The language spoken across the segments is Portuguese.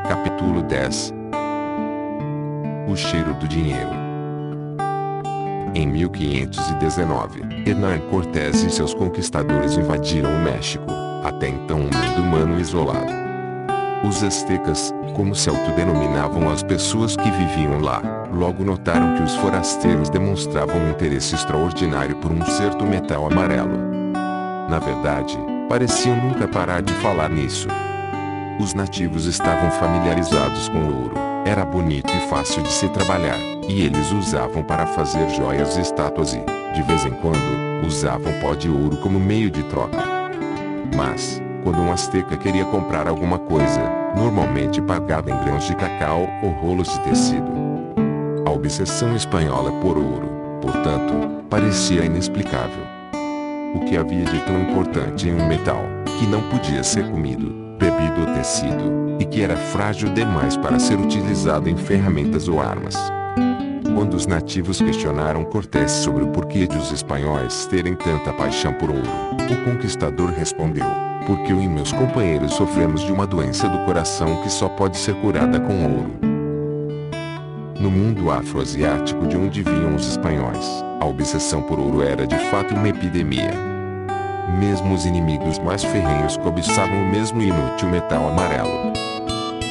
Capítulo 10. O cheiro do dinheiro. Em 1519, Hernán Cortés e seus conquistadores invadiram o México, até então um mundo humano isolado. Os aztecas, como se autodenominavam as pessoas que viviam lá, logo notaram que os forasteiros demonstravam um interesse extraordinário por um certo metal amarelo. Na verdade, pareciam nunca parar de falar nisso. Os nativos estavam familiarizados com o ouro, era bonito e fácil de se trabalhar, e eles usavam para fazer joias e estátuas e, de vez em quando, usavam pó de ouro como meio de troca. Mas, quando um azteca queria comprar alguma coisa, normalmente pagava em grãos de cacau ou rolos de tecido. A obsessão espanhola por ouro, portanto, parecia inexplicável. O que havia de tão importante em um metal, que não podia ser comido, bebido ou tecido, e que era frágil demais para ser utilizado em ferramentas ou armas? Quando os nativos questionaram Cortés sobre o porquê de os espanhóis terem tanta paixão por ouro, o conquistador respondeu: porque eu e meus companheiros sofremos de uma doença do coração que só pode ser curada com ouro. No mundo afroasiático de onde vinham os espanhóis, a obsessão por ouro era de fato uma epidemia. Mesmo os inimigos mais ferrenhos cobiçavam o mesmo inútil metal amarelo.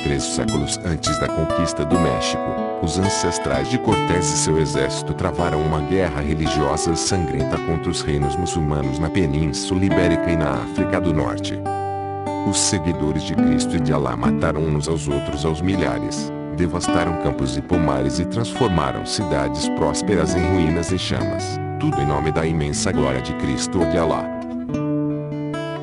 3 séculos antes da conquista do México, os ancestrais de Cortés e seu exército travaram uma guerra religiosa sangrenta contra os reinos muçulmanos na Península Ibérica e na África do Norte. Os seguidores de Cristo e de Alá mataram uns aos outros aos milhares, devastaram campos e pomares e transformaram cidades prósperas em ruínas e chamas, tudo em nome da imensa glória de Cristo ou de Alá.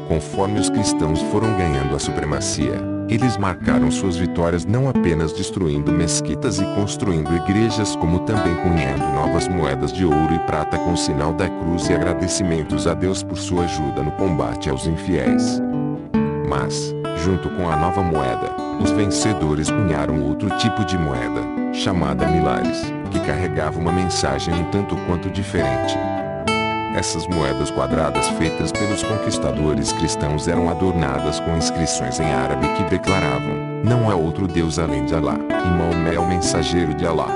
Conforme os cristãos foram ganhando a supremacia, eles marcaram suas vitórias não apenas destruindo mesquitas e construindo igrejas, como também cunhando novas moedas de ouro e prata com o sinal da cruz e agradecimentos a Deus por sua ajuda no combate aos infiéis. Mas, junto com a nova moeda, os vencedores cunharam outro tipo de moeda, chamada milares, que carregava uma mensagem um tanto quanto diferente. Essas moedas quadradas feitas pelos conquistadores cristãos eram adornadas com inscrições em árabe que declaravam: não há outro Deus além de Alá, e Maomé é o mensageiro de Alá.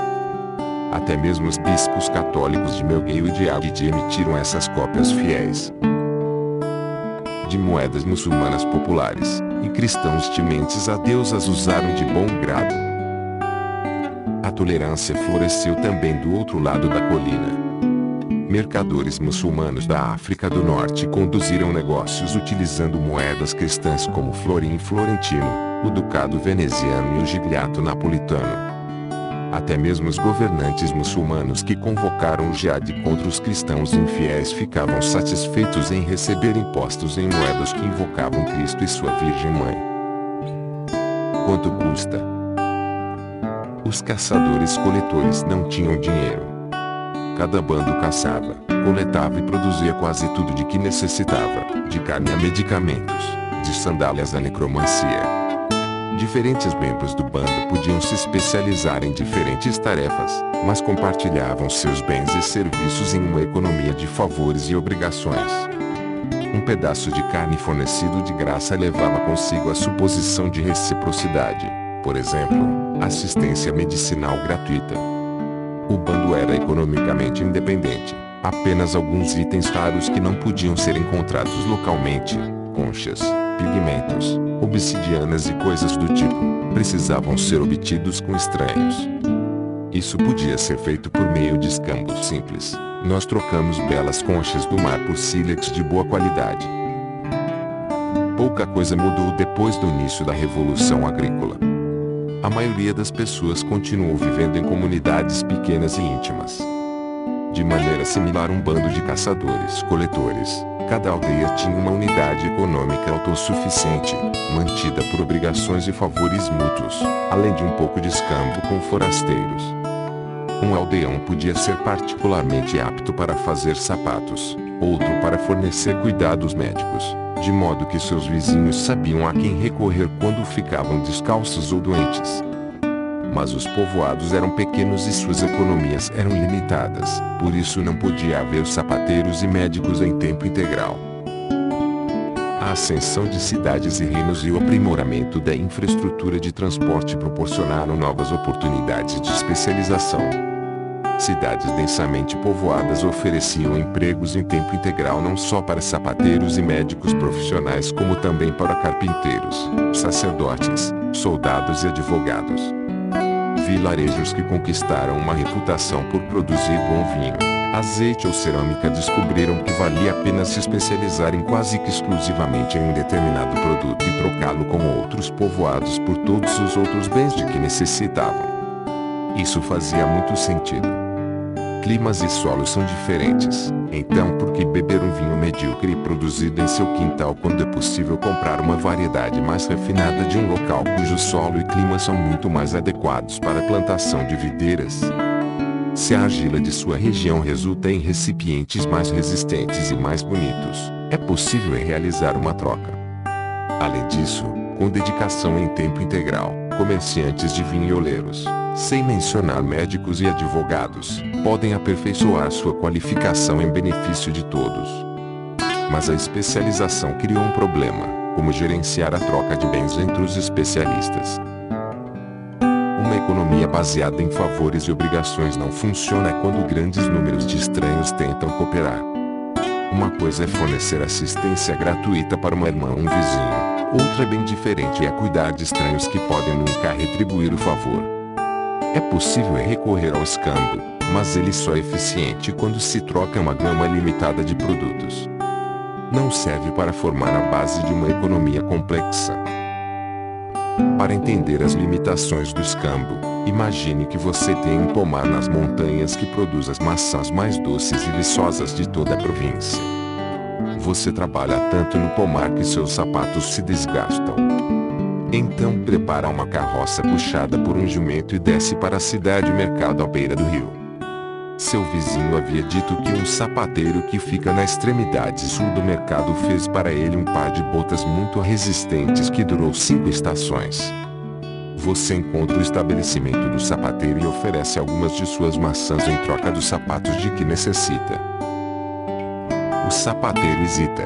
Até mesmo os bispos católicos de Melgueio e de Agde emitiram essas cópias fiéis de moedas muçulmanas populares, e cristãos tementes a Deus as usaram de bom grado. A tolerância floresceu também do outro lado da colina. Mercadores muçulmanos da África do Norte conduziram negócios utilizando moedas cristãs como o florim florentino, o ducado veneziano e o gigliato napolitano. Até mesmo os governantes muçulmanos que convocaram o jihad contra os cristãos infiéis ficavam satisfeitos em receber impostos em moedas que invocavam Cristo e sua Virgem Mãe. Quanto custa? Os caçadores-coletores não tinham dinheiro. Cada bando caçava, coletava e produzia quase tudo de que necessitava, de carne a medicamentos, de sandálias a necromancia. Diferentes membros do bando podiam se especializar em diferentes tarefas, mas compartilhavam seus bens e serviços em uma economia de favores e obrigações. Um pedaço de carne fornecido de graça levava consigo a suposição de reciprocidade, por exemplo, assistência medicinal gratuita. O bando era economicamente independente. Apenas alguns itens raros que não podiam ser encontrados localmente, conchas, pigmentos, obsidianas e coisas do tipo, precisavam ser obtidos com estranhos. Isso podia ser feito por meio de escambos simples. Nós trocamos belas conchas do mar por sílex de boa qualidade. Pouca coisa mudou depois do início da Revolução Agrícola. A maioria das pessoas continuou vivendo em comunidades pequenas e íntimas. De maneira similar, um bando de caçadores-coletores, cada aldeia tinha uma unidade econômica autossuficiente, mantida por obrigações e favores mútuos, além de um pouco de escambo com forasteiros. Um aldeão podia ser particularmente apto para fazer sapatos, outro para fornecer cuidados médicos, de modo que seus vizinhos sabiam a quem recorrer quando ficavam descalços ou doentes. Mas os povoados eram pequenos e suas economias eram limitadas, por isso não podia haver sapateiros e médicos em tempo integral. A ascensão de cidades e reinos e o aprimoramento da infraestrutura de transporte proporcionaram novas oportunidades de especialização. Cidades densamente povoadas ofereciam empregos em tempo integral não só para sapateiros e médicos profissionais como também para carpinteiros, sacerdotes, soldados e advogados. Vilarejos que conquistaram uma reputação por produzir bom vinho, azeite ou cerâmica descobriram que valia a pena se especializar em quase que exclusivamente em um determinado produto e trocá-lo com outros povoados por todos os outros bens de que necessitavam. Isso fazia muito sentido. Climas e solos são diferentes, então por que beber um vinho medíocre produzido em seu quintal quando é possível comprar uma variedade mais refinada de um local cujo solo e clima são muito mais adequados para a plantação de videiras? Se a argila de sua região resulta em recipientes mais resistentes e mais bonitos, é possível realizar uma troca. Além disso, com dedicação em tempo integral, comerciantes de vinholeiros, sem mencionar médicos e advogados, podem aperfeiçoar sua qualificação em benefício de todos. Mas a especialização criou um problema: como gerenciar a troca de bens entre os especialistas. Uma economia baseada em favores e obrigações não funciona quando grandes números de estranhos tentam cooperar. Uma coisa é fornecer assistência gratuita para uma irmã ou um vizinho, outra bem diferente é cuidar de estranhos que podem nunca retribuir o favor. É possível recorrer ao escambo, mas ele só é eficiente quando se troca uma gama limitada de produtos. Não serve para formar a base de uma economia complexa. Para entender as limitações do escambo, imagine que você tem um pomar nas montanhas que produz as maçãs mais doces e viçosas de toda a província. Você trabalha tanto no pomar que seus sapatos se desgastam. Então prepara uma carroça puxada por um jumento e desce para a cidade-mercado à beira do rio. Seu vizinho havia dito que um sapateiro que fica na extremidade sul do mercado fez para ele um par de botas muito resistentes que durou 5 estações. Você encontra o estabelecimento do sapateiro e oferece algumas de suas maçãs em troca dos sapatos de que necessita. O sapateiro hesita.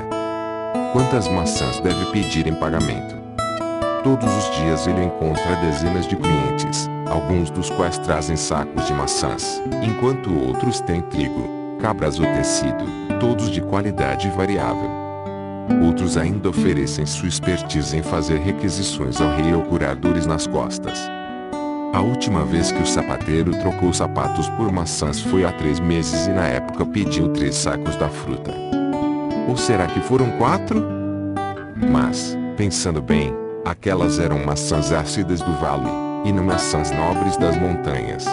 Quantas maçãs deve pedir em pagamento? Todos os dias ele encontra dezenas de clientes, alguns dos quais trazem sacos de maçãs, enquanto outros têm trigo, cabras ou tecido, todos de qualidade variável. Outros ainda oferecem sua expertise em fazer requisições ao rei ou curar dores nas costas. A última vez que o sapateiro trocou sapatos por maçãs foi há 3 meses e na época pediu 3 sacos da fruta. Ou será que foram 4? Mas, pensando bem, aquelas eram maçãs ácidas do vale, e não maçãs nobres das montanhas.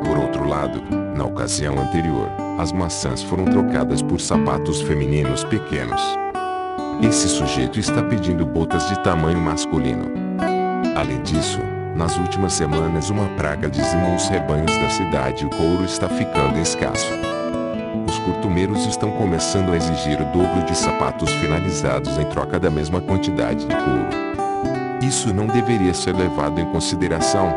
Por outro lado, na ocasião anterior, as maçãs foram trocadas por sapatos femininos pequenos. Esse sujeito está pedindo botas de tamanho masculino. Além disso, nas últimas semanas uma praga dizimou os rebanhos da cidade e o couro está ficando escasso. Os curtumeiros estão começando a exigir o dobro de sapatos finalizados em troca da mesma quantidade de couro. Isso não deveria ser levado em consideração.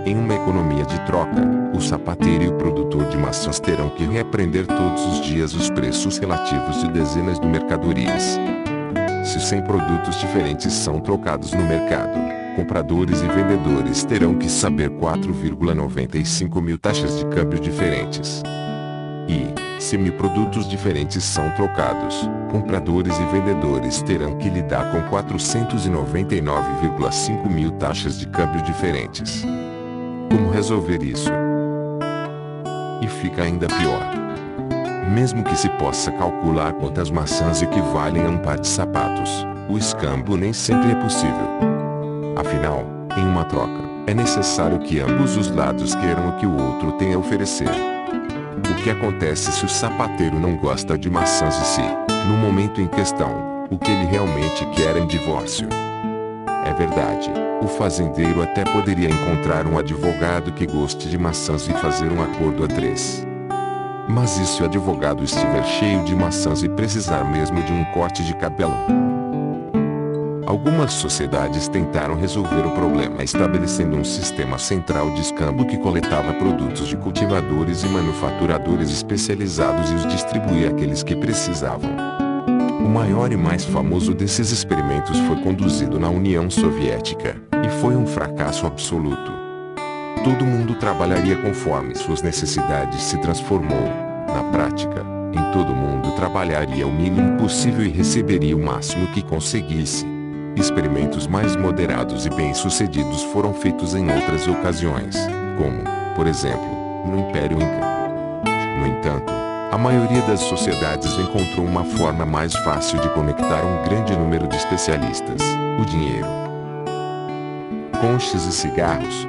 Em uma economia de troca, o sapateiro e o produtor de maçãs terão que reaprender todos os dias os preços relativos de dezenas de mercadorias. Se 100 produtos diferentes são trocados no mercado, compradores e vendedores terão que saber 4,95 mil taxas de câmbio diferentes. E, se 1000 produtos diferentes são trocados, compradores e vendedores terão que lidar com 499,5 mil taxas de câmbio diferentes. Como resolver isso? E fica ainda pior. Mesmo que se possa calcular quantas maçãs equivalem a um par de sapatos, o escambo nem sempre é possível. Afinal, em uma troca, é necessário que ambos os lados queiram o que o outro tem a oferecer. O que acontece se o sapateiro não gosta de maçãs e se, no momento em questão, o que ele realmente quer é um divórcio? É verdade, o fazendeiro até poderia encontrar um advogado que goste de maçãs e fazer um acordo a 3. Mas e se o advogado estiver cheio de maçãs e precisar mesmo de um corte de cabelo? Algumas sociedades tentaram resolver o problema estabelecendo um sistema central de escambo que coletava produtos de cultivadores e manufaturadores especializados e os distribuía àqueles que precisavam. O maior e mais famoso desses experimentos foi conduzido na União Soviética, e foi um fracasso absoluto. Todo mundo trabalharia conforme suas necessidades se transformou. Na prática, em todo mundo trabalharia o mínimo possível e receberia o máximo que conseguisse. Experimentos mais moderados e bem-sucedidos foram feitos em outras ocasiões, como, por exemplo, no Império Inca. No entanto, a maioria das sociedades encontrou uma forma mais fácil de conectar um grande número de especialistas: o dinheiro. Conchas e cigarros.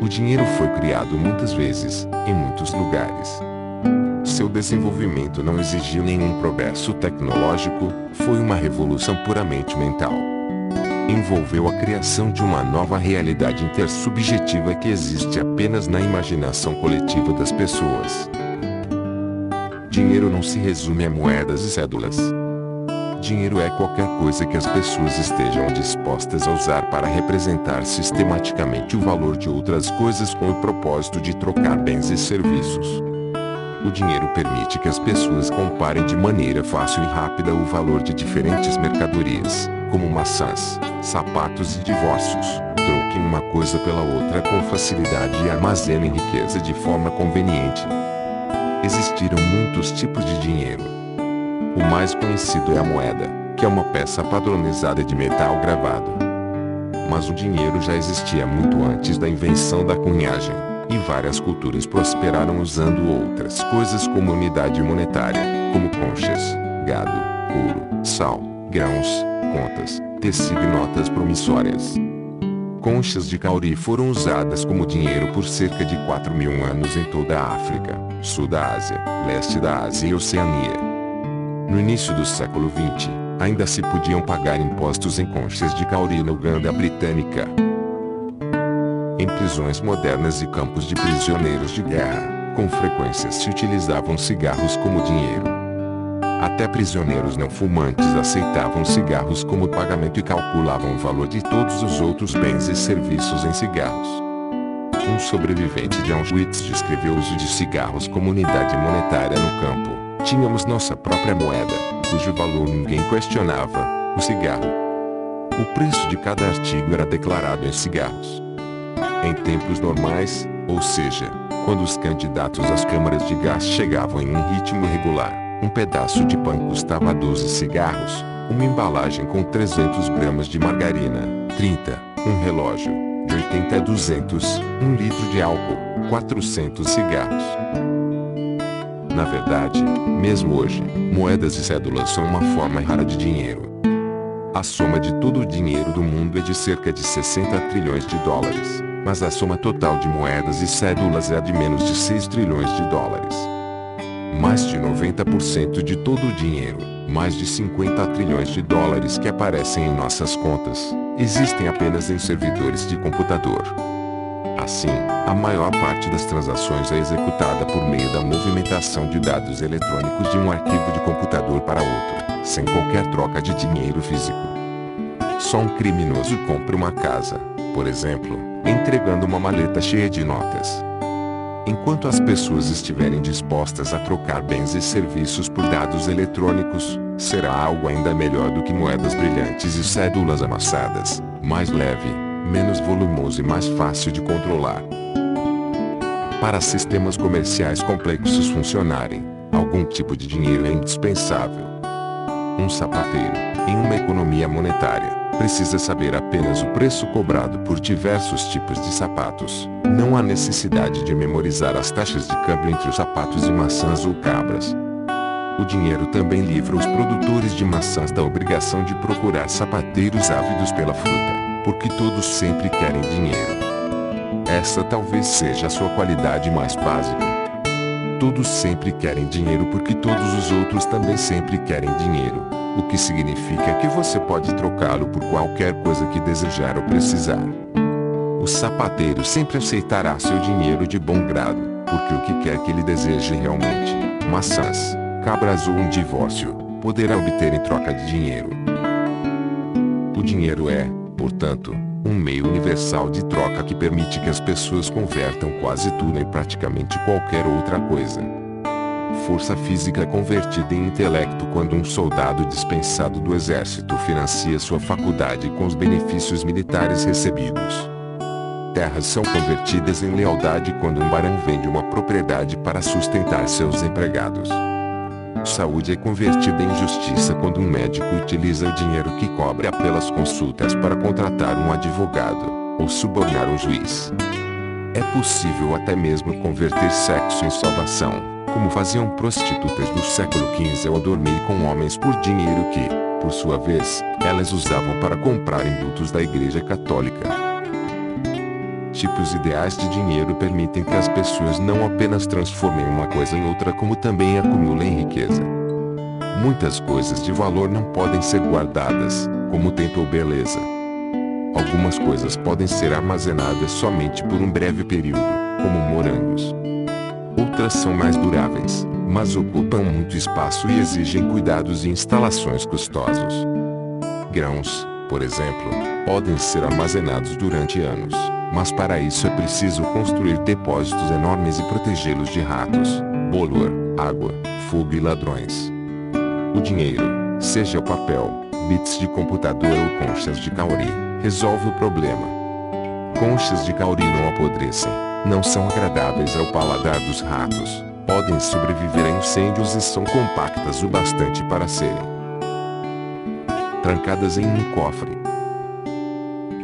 O dinheiro foi criado muitas vezes, em muitos lugares. Seu desenvolvimento não exigiu nenhum progresso tecnológico, foi uma revolução puramente mental. Envolveu a criação de uma nova realidade intersubjetiva que existe apenas na imaginação coletiva das pessoas. Dinheiro não se resume a moedas e cédulas. Dinheiro é qualquer coisa que as pessoas estejam dispostas a usar para representar sistematicamente o valor de outras coisas com o propósito de trocar bens e serviços. O dinheiro permite que as pessoas comparem de maneira fácil e rápida o valor de diferentes mercadorias, como maçãs, sapatos e divórcios, troquem uma coisa pela outra com facilidade e armazenem riqueza de forma conveniente. Existiram muitos tipos de dinheiro. O mais conhecido é a moeda, que é uma peça padronizada de metal gravado. Mas o dinheiro já existia muito antes da invenção da cunhagem, e várias culturas prosperaram usando outras coisas como unidade monetária, como conchas, gado, ouro, sal, grãos, contas, tecido e notas promissórias. Conchas de cauri foram usadas como dinheiro por cerca de 4.000 anos em toda a África, sul da Ásia, leste da Ásia e Oceania. No início do século XX, ainda se podiam pagar impostos em conchas de cauri na Uganda britânica. Em prisões modernas e campos de prisioneiros de guerra, com frequência se utilizavam cigarros como dinheiro. Até prisioneiros não fumantes aceitavam cigarros como pagamento e calculavam o valor de todos os outros bens e serviços em cigarros. Um sobrevivente de Auschwitz descreveu o uso de cigarros como unidade monetária no campo. Tínhamos nossa própria moeda, cujo valor ninguém questionava, o cigarro. O preço de cada artigo era declarado em cigarros. Em tempos normais, ou seja, quando os candidatos às câmaras de gás chegavam em um ritmo regular, um pedaço de pão custava 12 cigarros, uma embalagem com 300 gramas de margarina, 30, um relógio, de 80 a 200, um litro de álcool, 400 cigarros. Na verdade, mesmo hoje, moedas e cédulas são uma forma rara de dinheiro. A soma de todo o dinheiro do mundo é de cerca de 60 trilhões de dólares, mas a soma total de moedas e cédulas é de menos de 6 trilhões de dólares. Mais de 90% de todo o dinheiro, mais de 50 trilhões de dólares que aparecem em nossas contas, existem apenas em servidores de computador. Assim, a maior parte das transações é executada por meio da movimentação de dados eletrônicos de um arquivo de computador para outro, sem qualquer troca de dinheiro físico. Só um criminoso compra uma casa, por exemplo, entregando uma maleta cheia de notas. Enquanto as pessoas estiverem dispostas a trocar bens e serviços por dados eletrônicos, será algo ainda melhor do que moedas brilhantes e cédulas amassadas, mais leve, menos volumoso e mais fácil de controlar. Para sistemas comerciais complexos funcionarem, algum tipo de dinheiro é indispensável. Um sapateiro, em uma economia monetária, precisa saber apenas o preço cobrado por diversos tipos de sapatos. Não há necessidade de memorizar as taxas de câmbio entre os sapatos e maçãs ou cabras. O dinheiro também livra os produtores de maçãs da obrigação de procurar sapateiros ávidos pela fruta, porque todos sempre querem dinheiro. Essa talvez seja a sua qualidade mais básica. Todos sempre querem dinheiro porque todos os outros também sempre querem dinheiro, o que significa que você pode trocá-lo por qualquer coisa que desejar ou precisar. O sapateiro sempre aceitará seu dinheiro de bom grado, porque o que quer que ele deseje realmente, maçãs, cabras ou um divórcio, poderá obter em troca de dinheiro. O dinheiro é, portanto, um meio universal de troca que permite que as pessoas convertam quase tudo em praticamente qualquer outra coisa. força física convertida em intelecto quando um soldado dispensado do exército financia sua faculdade com os benefícios militares recebidos. Terras são convertidas em lealdade quando um barão vende uma propriedade para sustentar seus empregados. Saúde é convertida em justiça quando um médico utiliza o dinheiro que cobra pelas consultas para contratar um advogado, ou subornar um juiz. É possível até mesmo converter sexo em salvação, como faziam prostitutas do século XV ao dormir com homens por dinheiro que, por sua vez, elas usavam para comprar indutos da Igreja Católica. Tipos ideais de dinheiro permitem que as pessoas não apenas transformem uma coisa em outra como também acumulem riqueza. Muitas coisas de valor não podem ser guardadas, como tempo ou beleza. Algumas coisas podem ser armazenadas somente por um breve período, como morangos. Outras são mais duráveis, mas ocupam muito espaço e exigem cuidados e instalações custosos. Grãos, por exemplo, podem ser armazenados durante anos, mas para isso é preciso construir depósitos enormes e protegê-los de ratos, bolor, água, fogo e ladrões. O dinheiro, seja papel, bits de computador ou conchas de cauri, resolve o problema. Conchas de cauri não apodrecem, não são agradáveis ao paladar dos ratos, podem sobreviver a incêndios e são compactas o bastante para serem trancadas em um cofre.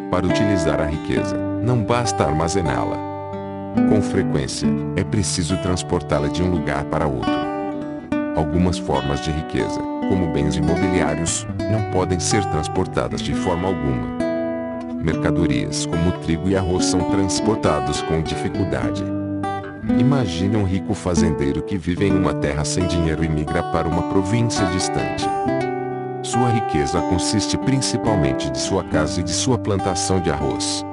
Para utilizar a riqueza, não basta armazená-la. Com frequência, é preciso transportá-la de um lugar para outro. Algumas formas de riqueza, como bens imobiliários, não podem ser transportadas de forma alguma. Mercadorias como trigo e arroz são transportados com dificuldade. Imagine um rico fazendeiro que vive em uma terra sem dinheiro e migra para uma província distante. Sua riqueza consiste principalmente de sua casa e de sua plantação de arroz.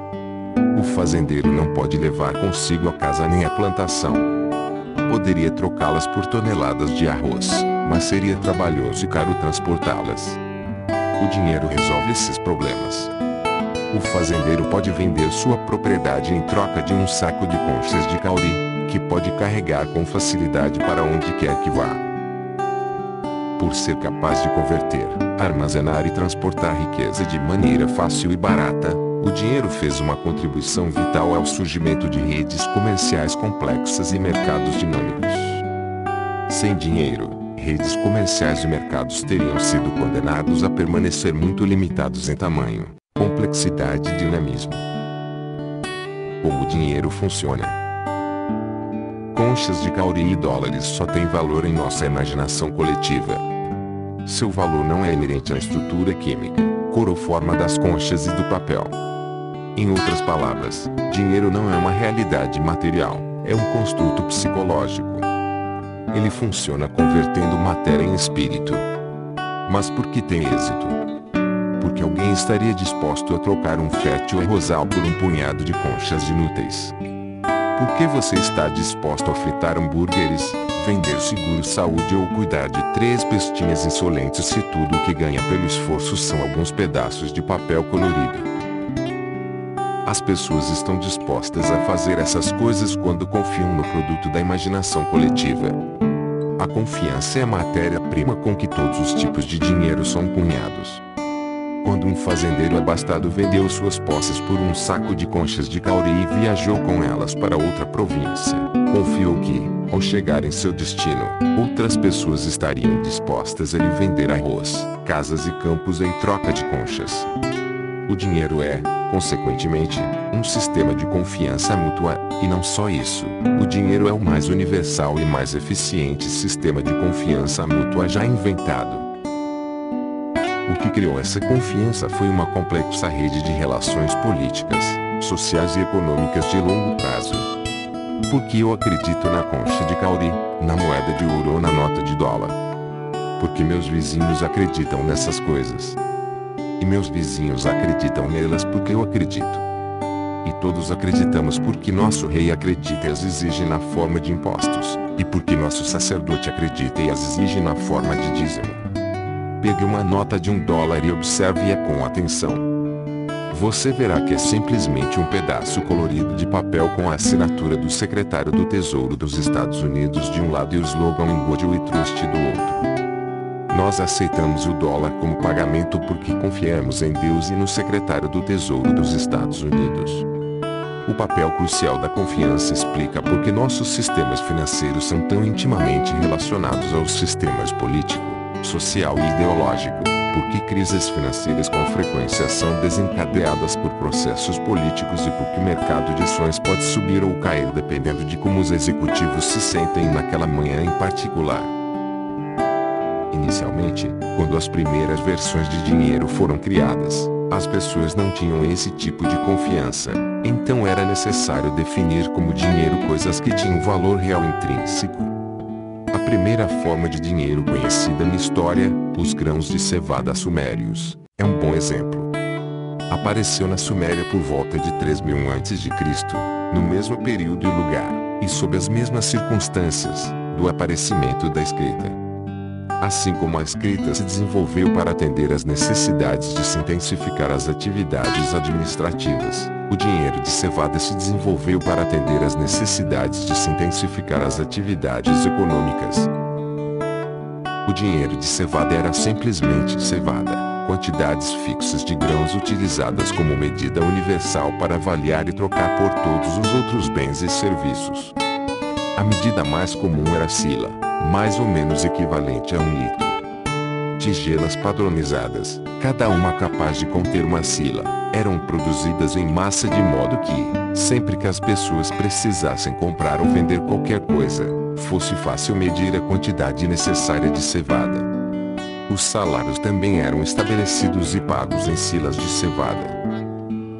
O fazendeiro não pode levar consigo a casa nem a plantação. Poderia trocá-las por toneladas de arroz, mas seria trabalhoso e caro transportá-las. O dinheiro resolve esses problemas. O fazendeiro pode vender sua propriedade em troca de um saco de conchas de cauri, que pode carregar com facilidade para onde quer que vá. Por ser capaz de converter, armazenar e transportar riqueza de maneira fácil e barata, o dinheiro fez uma contribuição vital ao surgimento de redes comerciais complexas e mercados dinâmicos. Sem dinheiro, redes comerciais e mercados teriam sido condenados a permanecer muito limitados em tamanho, complexidade e dinamismo. Como o dinheiro funciona? Conchas de cauri e dólares só têm valor em nossa imaginação coletiva. Seu valor não é inerente à estrutura química, cor ou forma das conchas e do papel. Em outras palavras, dinheiro não é uma realidade material, é um construto psicológico. Ele funciona convertendo matéria em espírito. Mas por que tem êxito? Porque alguém estaria disposto a trocar um fértil arrozal por um punhado de conchas inúteis. Por que você está disposto a fritar hambúrgueres, vender seguro-saúde ou cuidar de 3 pestinhas insolentes se tudo o que ganha pelo esforço são alguns pedaços de papel colorido? As pessoas estão dispostas a fazer essas coisas quando confiam no produto da imaginação coletiva. A confiança é a matéria-prima com que todos os tipos de dinheiro são cunhados. Quando um fazendeiro abastado vendeu suas posses por um saco de conchas de cauri e viajou com elas para outra província, confiou que, ao chegar em seu destino, outras pessoas estariam dispostas a lhe vender arroz, casas e campos em troca de conchas. O dinheiro é, consequentemente, um sistema de confiança mútua, e não só isso, o dinheiro é o mais universal e mais eficiente sistema de confiança mútua já inventado. O que criou essa confiança foi uma complexa rede de relações políticas, sociais e econômicas de longo prazo. Porque eu acredito na concha de cauri, na moeda de ouro ou na nota de dólar. Porque meus vizinhos acreditam nessas coisas. E meus vizinhos acreditam nelas porque eu acredito. E todos acreditamos porque nosso rei acredita e as exige na forma de impostos, e porque nosso sacerdote acredita e as exige na forma de dízimo. Pegue uma nota de $1 e observe-a com atenção. você verá que é simplesmente um pedaço colorido de papel com a assinatura do secretário do Tesouro dos Estados Unidos de um lado e o slogan "In God We Trust" do outro. Nós aceitamos o dólar como pagamento porque confiamos em Deus e no secretário do Tesouro dos Estados Unidos. O papel crucial da confiança explica por que nossos sistemas financeiros são tão intimamente relacionados aos sistemas político, social e ideológico. Por que crises financeiras com frequência são desencadeadas por processos políticos e por que o mercado de ações pode subir ou cair dependendo de como os executivos se sentem naquela manhã em particular. Inicialmente, quando as primeiras versões de dinheiro foram criadas, as pessoas não tinham esse tipo de confiança, então era necessário definir como dinheiro coisas que tinham valor real intrínseco. A primeira forma de dinheiro conhecida na história, os grãos de cevada sumérios, é um bom exemplo. Apareceu na Suméria por volta de 3000 a.C., no mesmo período e lugar, e sob as mesmas circunstâncias, do aparecimento da escrita. Assim como a escrita se desenvolveu para atender às necessidades de se intensificar as atividades administrativas, o dinheiro de cevada se desenvolveu para atender às necessidades de se intensificar as atividades econômicas. O dinheiro de cevada era simplesmente cevada, quantidades fixas de grãos utilizadas como medida universal para avaliar e trocar por todos os outros bens e serviços. A medida mais comum era a sila, mais ou menos equivalente a 1 litro. Tigelas padronizadas, cada uma capaz de conter uma sila, eram produzidas em massa de modo que, sempre que as pessoas precisassem comprar ou vender qualquer coisa, fosse fácil medir a quantidade necessária de cevada. Os salários também eram estabelecidos e pagos em silas de cevada.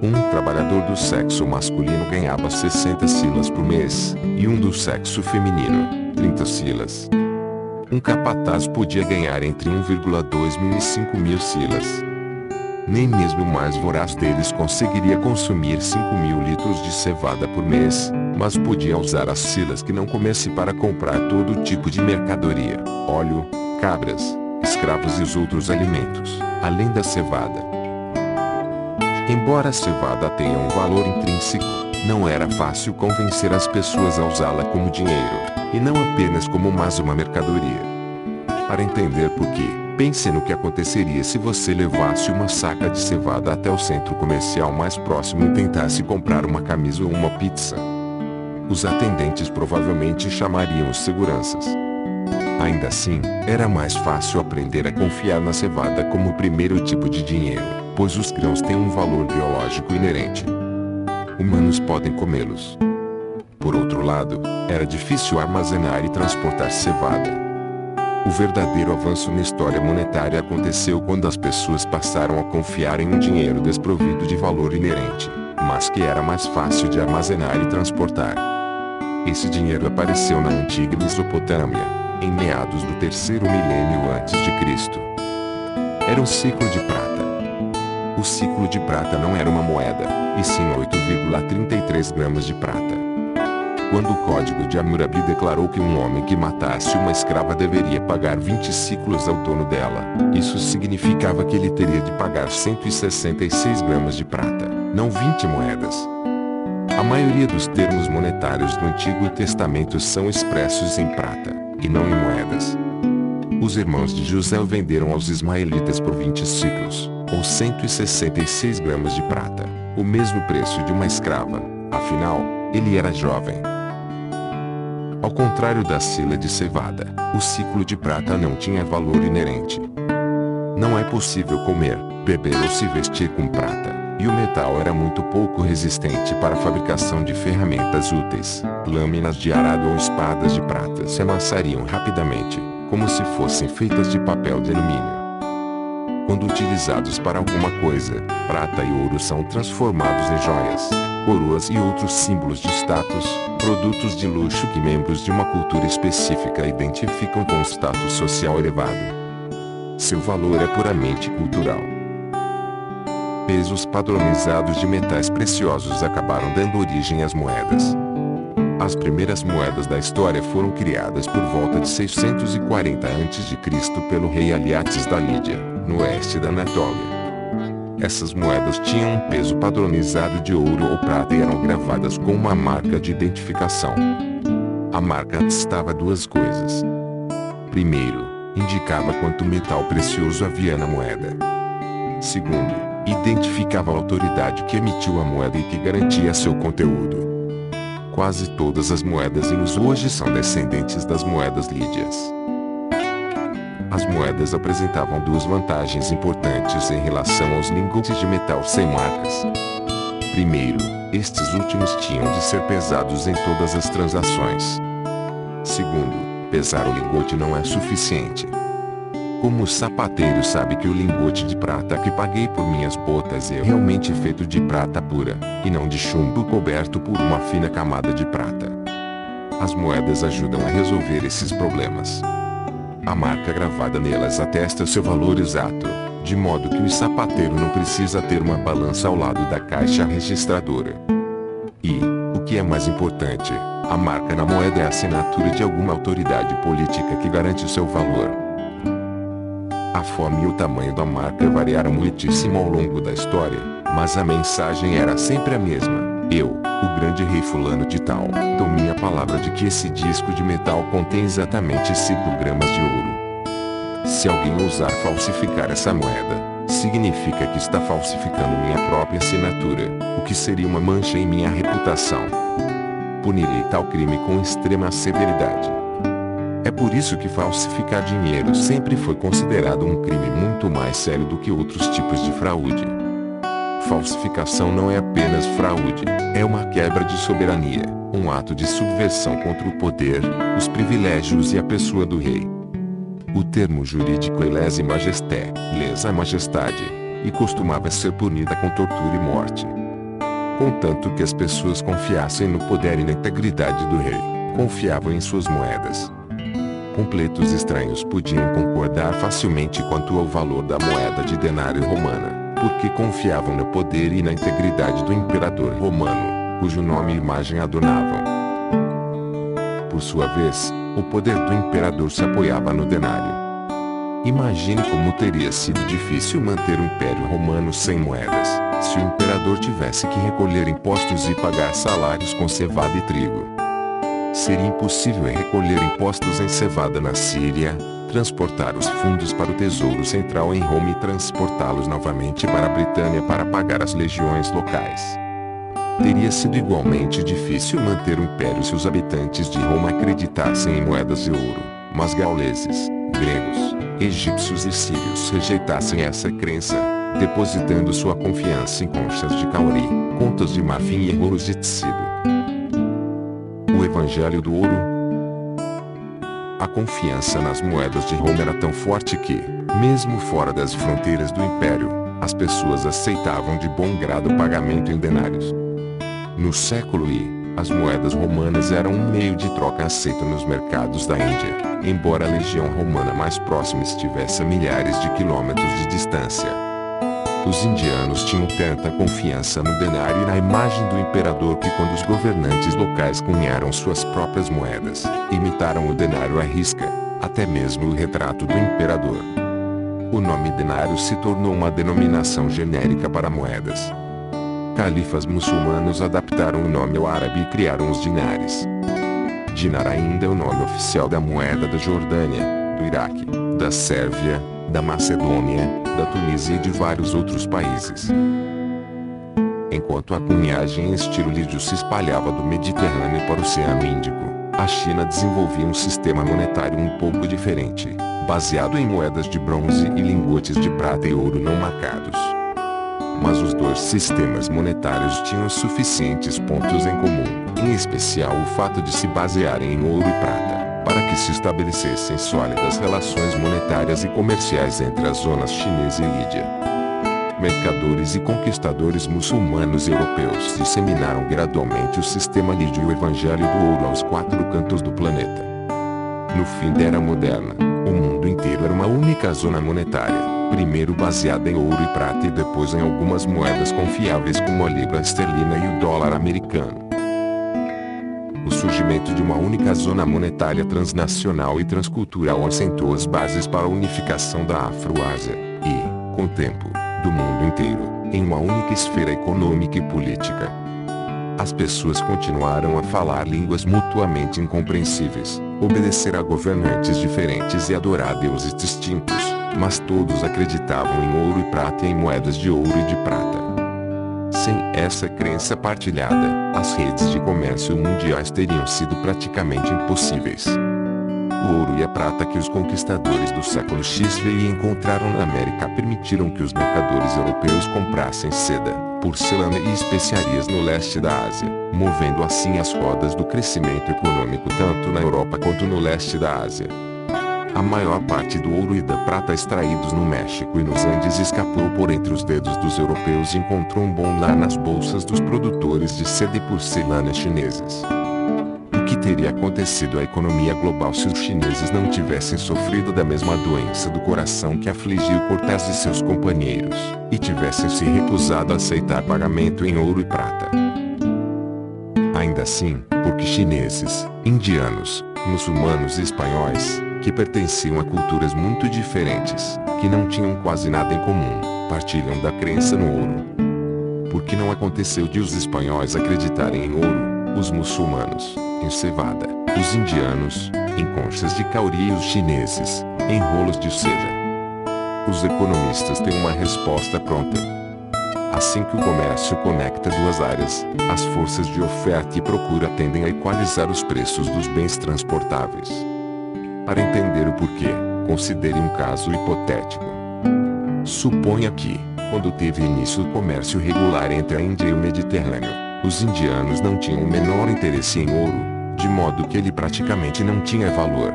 Um trabalhador do sexo masculino ganhava 60 silas por mês, e um do sexo feminino, 30 silas. Um capataz podia ganhar entre 1,2 mil e 5 mil silas. Nem mesmo o mais voraz deles conseguiria consumir 5 mil litros de cevada por mês, mas podia usar as silas que não comesse para comprar todo tipo de mercadoria, óleo, cabras, escravos e os outros alimentos, além da cevada. Embora a cevada tenha um valor intrínseco, não era fácil convencer as pessoas a usá-la como dinheiro, e não apenas como mais uma mercadoria. Para entender por quê, pense no que aconteceria se você levasse uma saca de cevada até o centro comercial mais próximo e tentasse comprar uma camisa ou uma pizza. Os atendentes provavelmente chamariam os seguranças. Ainda assim, era mais fácil aprender a confiar na cevada como o primeiro tipo de dinheiro, pois os grãos têm um valor biológico inerente. Humanos podem comê-los. Por outro lado, era difícil armazenar e transportar cevada. O verdadeiro avanço na história monetária aconteceu quando as pessoas passaram a confiar em um dinheiro desprovido de valor inerente, mas que era mais fácil de armazenar e transportar. Esse dinheiro apareceu na antiga Mesopotâmia, em meados do 3º milênio antes de Cristo. Era um ciclo de prata. O ciclo de prata não era uma moeda, e sim 8,33 gramas de prata. Quando o Código de Hammurabi declarou que um homem que matasse uma escrava deveria pagar 20 ciclos ao dono dela, isso significava que ele teria de pagar 166 gramas de prata, não 20 moedas. A maioria dos termos monetários do Antigo Testamento são expressos em prata, e não em moedas. Os irmãos de José o venderam aos ismaelitas por 20 ciclos, ou 166 gramas de prata, o mesmo preço de uma escrava, afinal, ele era jovem. Ao contrário da sila de cevada, o ciclo de prata não tinha valor inerente. Não é possível comer, beber ou se vestir com prata, e o metal era muito pouco resistente para a fabricação de ferramentas úteis. Lâminas de arado ou espadas de prata se amassariam rapidamente, como se fossem feitas de papel de alumínio. Quando utilizados para alguma coisa, prata e ouro são transformados em joias, coroas e outros símbolos de status, produtos de luxo que membros de uma cultura específica identificam com status social elevado. Seu valor é puramente cultural. Pesos padronizados de metais preciosos acabaram dando origem às moedas. As primeiras moedas da história foram criadas por volta de 640 a.C. pelo rei Aliates da Lídia, no oeste da Anatólia. Essas moedas tinham um peso padronizado de ouro ou prata e eram gravadas com uma marca de identificação. A marca atestava duas coisas. Primeiro, indicava quanto metal precioso havia na moeda. Segundo, identificava a autoridade que emitiu a moeda e que garantia seu conteúdo. Quase todas as moedas em uso hoje são descendentes das moedas lídias. As moedas apresentavam duas vantagens importantes em relação aos lingotes de metal sem marcas. Primeiro, estes últimos tinham de ser pesados em todas as transações. Segundo, pesar o lingote não é suficiente. Como o sapateiro sabe que o lingote de prata que paguei por minhas botas é realmente feito de prata pura, e não de chumbo coberto por uma fina camada de prata. As moedas ajudam a resolver esses problemas. A marca gravada nelas atesta seu valor exato, de modo que o sapateiro não precisa ter uma balança ao lado da caixa registradora. E, o que é mais importante, a marca na moeda é a assinatura de alguma autoridade política que garante o seu valor. A forma e o tamanho da marca variaram muitíssimo ao longo da história, mas a mensagem era sempre a mesma. Eu, o grande rei fulano de tal, dou minha palavra de que esse disco de metal contém exatamente 5 gramas de ouro. Se alguém ousar falsificar essa moeda, significa que está falsificando minha própria assinatura, o que seria uma mancha em minha reputação. Punirei tal crime com extrema severidade. É por isso que falsificar dinheiro sempre foi considerado um crime muito mais sério do que outros tipos de fraude. Falsificação não é apenas fraude, é uma quebra de soberania, um ato de subversão contra o poder, os privilégios e a pessoa do rei. O termo jurídico é lesa majesté, lesa majestade, e costumava ser punida com tortura e morte. Contanto que as pessoas confiassem no poder e na integridade do rei, confiavam em suas moedas. Completos estranhos podiam concordar facilmente quanto ao valor da moeda de denário romana, porque confiavam no poder e na integridade do imperador romano, cujo nome e imagem adornavam. Por sua vez, o poder do imperador se apoiava no denário. Imagine como teria sido difícil manter o Império Romano sem moedas, se o imperador tivesse que recolher impostos e pagar salários com cevada e trigo. Seria impossível recolher impostos em cevada na Síria, transportar os fundos para o Tesouro Central em Roma e transportá-los novamente para a Britânia para pagar as legiões locais. Teria sido igualmente difícil manter o império se os habitantes de Roma acreditassem em moedas de ouro, mas gauleses, gregos, egípcios e sírios rejeitassem essa crença, depositando sua confiança em conchas de cauri, contas de marfim e rolos de tecido. O Evangelho do Ouro. A confiança nas moedas de Roma era tão forte que, mesmo fora das fronteiras do império, as pessoas aceitavam de bom grado o pagamento em denários. No século I, as moedas romanas eram um meio de troca aceito nos mercados da Índia, embora a legião romana mais próxima estivesse a milhares de quilômetros de distância. Os indianos tinham tanta confiança no denário e na imagem do imperador que quando os governantes locais cunharam suas próprias moedas, imitaram o denário à risca, até mesmo o retrato do imperador. O nome denário se tornou uma denominação genérica para moedas. Califas muçulmanos adaptaram o nome ao árabe e criaram os dinares. Dinar ainda é o nome oficial da moeda da Jordânia, do Iraque, da Sérvia, da Macedônia, da Tunísia e de vários outros países. Enquanto a cunhagem em estilo lídio se espalhava do Mediterrâneo para o Oceano Índico, a China desenvolvia um sistema monetário um pouco diferente, baseado em moedas de bronze e lingotes de prata e ouro não marcados. Mas os dois sistemas monetários tinham suficientes pontos em comum, em especial o fato de se basearem em ouro e prata, para que se estabelecessem sólidas relações monetárias e comerciais entre as zonas chinesa e Lídia. Mercadores e conquistadores muçulmanos e europeus disseminaram gradualmente o sistema lídio e o Evangelho do Ouro aos 4 cantos do planeta. No fim da Era Moderna, o mundo inteiro era uma única zona monetária, primeiro baseada em ouro e prata e depois em algumas moedas confiáveis como a libra esterlina e o dólar americano. O surgimento de uma única zona monetária transnacional e transcultural assentou as bases para a unificação da Afro-Ásia e, com o tempo, do mundo inteiro, em uma única esfera econômica e política. As pessoas continuaram a falar línguas mutuamente incompreensíveis, obedecer a governantes diferentes e adorar deuses distintos, mas todos acreditavam em ouro e prata e em moedas de ouro e de prata. Sem essa crença partilhada, as redes de comércio mundiais teriam sido praticamente impossíveis. O ouro e a prata que os conquistadores do século X veio e encontraram na América permitiram que os mercadores europeus comprassem seda, porcelana e especiarias no leste da Ásia, movendo assim as rodas do crescimento econômico tanto na Europa quanto no leste da Ásia. A maior parte do ouro e da prata extraídos no México e nos Andes escapou por entre os dedos dos europeus e encontrou um bom lar nas bolsas dos produtores de seda e porcelana chineses. O que teria acontecido à economia global se os chineses não tivessem sofrido da mesma doença do coração que afligiu Cortés e seus companheiros, e tivessem se recusado a aceitar pagamento em ouro e prata? Ainda assim, porque chineses, indianos, muçulmanos e espanhóis, que pertenciam a culturas muito diferentes, que não tinham quase nada em comum, partilham da crença no ouro. Porque não aconteceu de os espanhóis acreditarem em ouro, os muçulmanos, em cevada, os indianos, em conchas de cauri e os chineses, em rolos de seda? Os economistas têm uma resposta pronta. Assim que o comércio conecta duas áreas, as forças de oferta e procura tendem a equalizar os preços dos bens transportáveis. Para entender o porquê, considere um caso hipotético. Suponha que, quando teve início o comércio regular entre a Índia e o Mediterrâneo, os indianos não tinham o menor interesse em ouro, de modo que ele praticamente não tinha valor.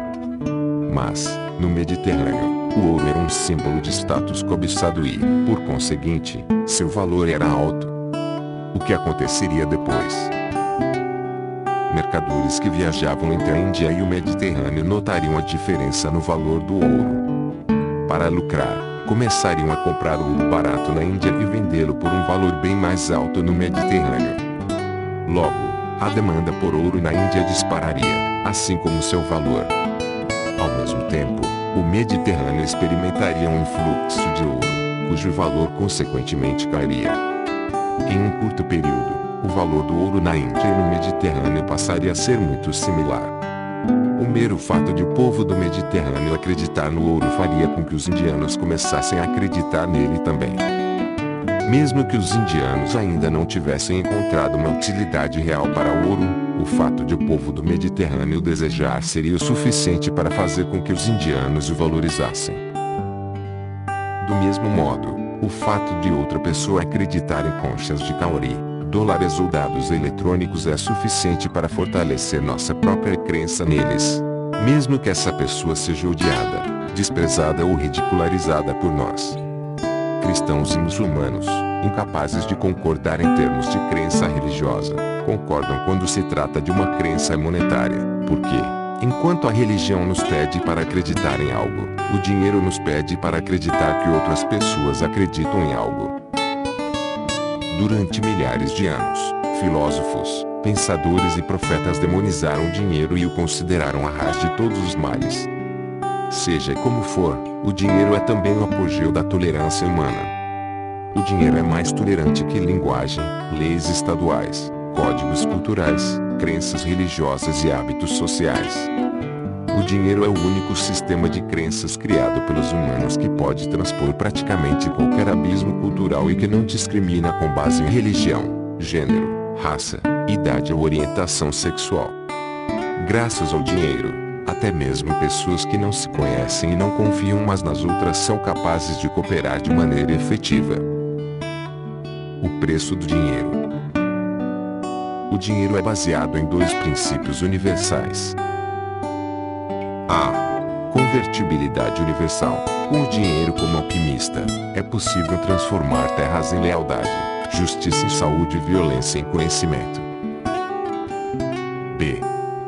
Mas, no Mediterrâneo, o ouro era um símbolo de status cobiçado e, por conseguinte, seu valor era alto. O que aconteceria depois? Mercadores que viajavam entre a Índia e o Mediterrâneo notariam a diferença no valor do ouro. Para lucrar, começariam a comprar ouro barato na Índia e vendê-lo por um valor bem mais alto no Mediterrâneo. Logo, a demanda por ouro na Índia dispararia, assim como seu valor. Ao mesmo tempo, o Mediterrâneo experimentaria um influxo de ouro, cujo valor consequentemente cairia. Em um curto período, o valor do ouro na Índia e no Mediterrâneo passaria a ser muito similar. O mero fato de o povo do Mediterrâneo acreditar no ouro faria com que os indianos começassem a acreditar nele também. Mesmo que os indianos ainda não tivessem encontrado uma utilidade real para o ouro, o fato de o povo do Mediterrâneo desejar seria o suficiente para fazer com que os indianos o valorizassem. Do mesmo modo, o fato de outra pessoa acreditar em conchas de cauri, dólares ou dados eletrônicos é suficiente para fortalecer nossa própria crença neles, mesmo que essa pessoa seja odiada, desprezada ou ridicularizada por nós. Cristãos e muçulmanos, incapazes de concordar em termos de crença religiosa, concordam quando se trata de uma crença monetária, porque, enquanto a religião nos pede para acreditar em algo, o dinheiro nos pede para acreditar que outras pessoas acreditam em algo. Durante milhares de anos, filósofos, pensadores e profetas demonizaram o dinheiro e o consideraram a raiz de todos os males. Seja como for, o dinheiro é também o apogeu da tolerância humana. O dinheiro é mais tolerante que linguagem, leis estaduais, códigos culturais, crenças religiosas e hábitos sociais. O dinheiro é o único sistema de crenças criado pelos humanos que pode transpor praticamente qualquer abismo cultural e que não discrimina com base em religião, gênero, raça, idade ou orientação sexual. Graças ao dinheiro, até mesmo pessoas que não se conhecem e não confiam umas nas outras são capazes de cooperar de maneira efetiva. O preço do dinheiro. O dinheiro é baseado em dois princípios universais. A. Convertibilidade universal. Com o dinheiro como alquimista, é possível transformar terras em lealdade, justiça em saúde e violência em conhecimento. B.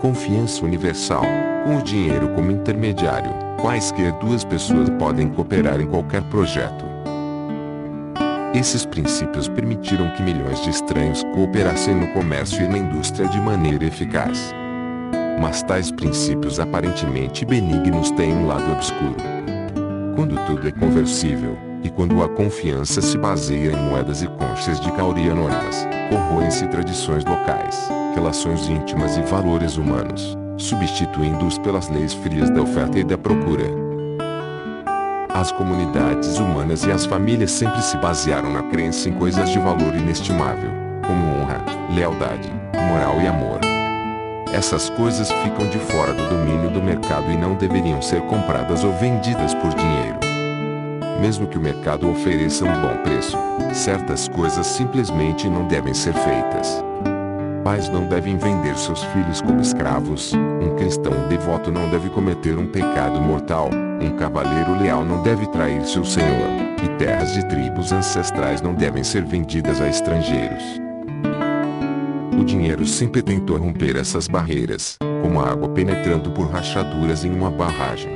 Confiança universal. Com o dinheiro como intermediário, quaisquer duas pessoas podem cooperar em qualquer projeto. Esses princípios permitiram que milhões de estranhos cooperassem no comércio e na indústria de maneira eficaz. Mas tais princípios aparentemente benignos têm um lado obscuro. Quando tudo é conversível, E quando a confiança se baseia em moedas e conchas de cauri anônimas, corroem-se tradições locais, relações íntimas e valores humanos, substituindo-os pelas leis frias da oferta e da procura. As comunidades humanas e as famílias sempre se basearam na crença em coisas de valor inestimável, como honra, lealdade, moral e amor. Essas coisas ficam de fora do domínio do mercado e não deveriam ser compradas ou vendidas por dinheiro. Mesmo que o mercado ofereça um bom preço, certas coisas simplesmente não devem ser feitas. Pais não devem vender seus filhos como escravos, um cristão devoto não deve cometer um pecado mortal, um cavaleiro leal não deve trair seu senhor, e terras de tribos ancestrais não devem ser vendidas a estrangeiros. O dinheiro sempre tentou romper essas barreiras, como a água penetrando por rachaduras em uma barragem.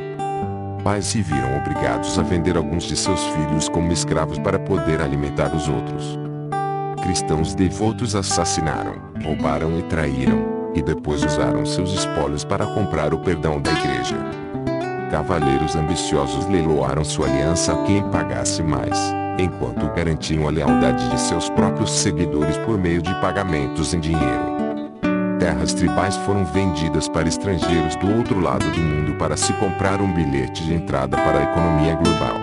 Pais se viram obrigados a vender alguns de seus filhos como escravos para poder alimentar os outros. Cristãos devotos assassinaram, roubaram e traíram, e depois usaram seus espólios para comprar o perdão da igreja. Cavaleiros ambiciosos leiloaram sua aliança a quem pagasse mais, enquanto garantiam a lealdade de seus próprios seguidores por meio de pagamentos em dinheiro. Terras tribais foram vendidas para estrangeiros do outro lado do mundo para se comprar um bilhete de entrada para a economia global.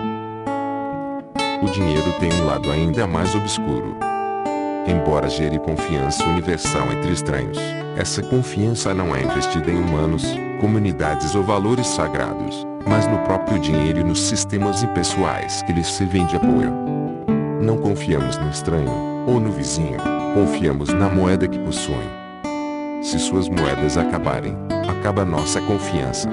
O dinheiro tem um lado ainda mais obscuro. Embora gere confiança universal entre estranhos, essa confiança não é investida em humanos, comunidades ou valores sagrados, mas no próprio dinheiro e nos sistemas impessoais que lhes servem de apoio. Não confiamos no estranho, ou no vizinho, confiamos na moeda que possuem. Se suas moedas acabarem, acaba nossa confiança.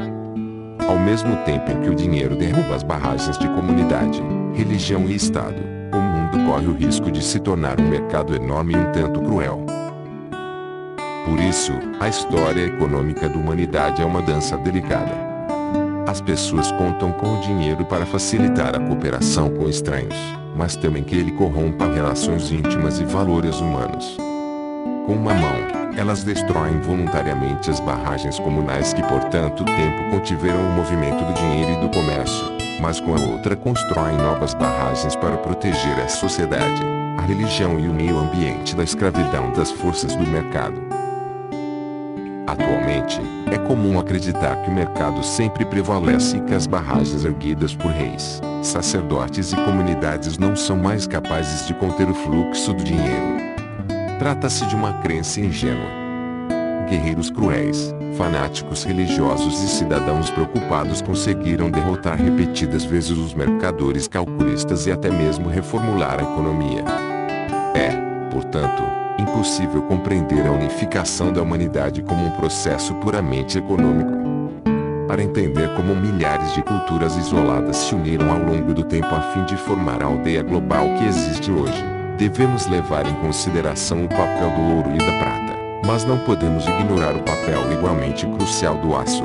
Ao mesmo tempo em que o dinheiro derruba as barragens de comunidade, religião e Estado, o mundo corre o risco de se tornar um mercado enorme e um tanto cruel. Por isso, a história econômica da humanidade é uma dança delicada. As pessoas contam com o dinheiro para facilitar a cooperação com estranhos, mas temem que ele corrompa relações íntimas e valores humanos. Com uma mão, elas destroem voluntariamente as barragens comunais que por tanto tempo contiveram o movimento do dinheiro e do comércio, mas com a outra constroem novas barragens para proteger a sociedade, a religião e o meio ambiente da escravidão das forças do mercado. Atualmente, é comum acreditar que o mercado sempre prevalece e que as barragens erguidas por reis, sacerdotes e comunidades não são mais capazes de conter o fluxo do dinheiro. Trata-se de uma crença ingênua. Guerreiros cruéis, fanáticos religiosos e cidadãos preocupados conseguiram derrotar repetidas vezes os mercadores calculistas e até mesmo reformular a economia. É, portanto, impossível compreender a unificação da humanidade como um processo puramente econômico. Para entender como milhares de culturas isoladas se uniram ao longo do tempo a fim de formar a aldeia global que existe hoje, devemos levar em consideração o papel do ouro e da prata, mas não podemos ignorar o papel igualmente crucial do aço.